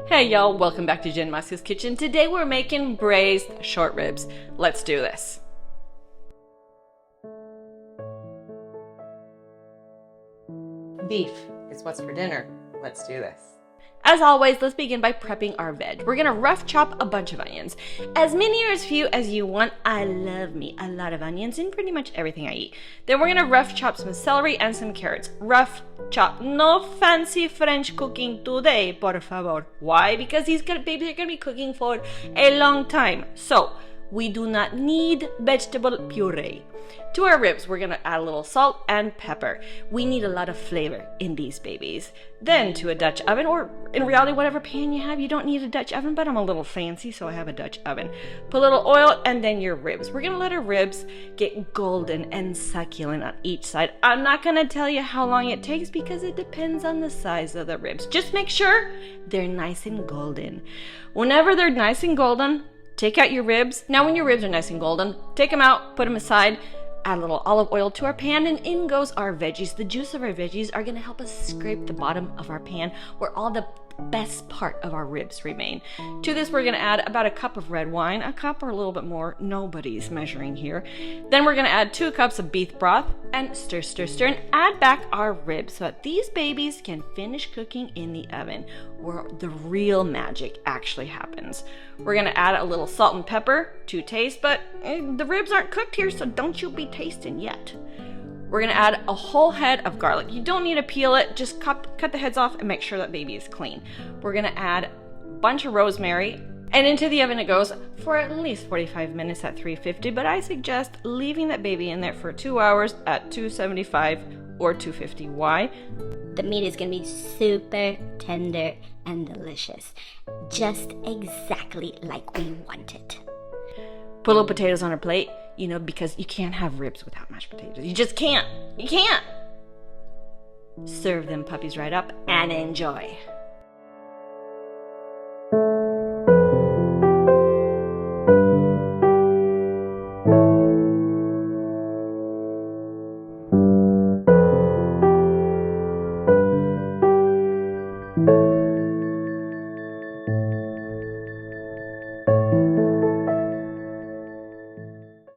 Hey y'all, welcome back to Jenn Masio's kitchen. Today we're making braised short ribs. Let's do this. Beef is what's for dinner. Let's do this. As always, let's begin by prepping our veg. We're gonna rough chop a bunch of onions. As many or as few as you want. I love me a lot of onions in pretty much everything I eat. Then we're gonna rough chop some celery and some carrots. Rough chop. No fancy French cooking today, por favor. Why? Because these babies are gonna be cooking for a long time. So, we do not need vegetable puree. To our ribs, we're gonna add a little salt and pepper. We need a lot of flavor in these babies. Then to a Dutch oven, or in reality, whatever pan you have. You don't need a Dutch oven, but I'm a little fancy, so I have a Dutch oven. Put a little oil and then your ribs. We're gonna let our ribs get golden and succulent on each side. I'm not gonna tell you how long it takes because it depends on the size of the ribs. Just make sure they're nice and golden. Whenever they're nice and golden, take out your ribs. Now when your ribs are nice and golden, take them out, put them aside, add a little olive oil to our pan, and in goes our veggies. The juice of our veggies are gonna help us scrape the bottom of our pan where all the best part of our ribs remain. To this, we're gonna add about a cup of red wine, a cup or a little bit more, nobody's measuring here. Then we're gonna add 2 cups of beef broth and stir, stir, stir, and add back our ribs so that these babies can finish cooking in the oven where the real magic actually happens. We're gonna add a little salt and pepper to taste, but the ribs aren't cooked here, so don't you be tasting yet. We're gonna add a whole head of garlic. You don't need to peel it, just cut the heads off and make sure that baby is clean. We're gonna add a bunch of rosemary, and into the oven it goes for at least 45 minutes at 350, but I suggest leaving that baby in there for 2 hours at 275 or 250. Why? The meat is gonna be super tender and delicious. Just exactly like we want it. Put little potatoes on our plate, because you can't have ribs without mashed potatoes. You just can't. You can't. Serve them puppies right up and enjoy.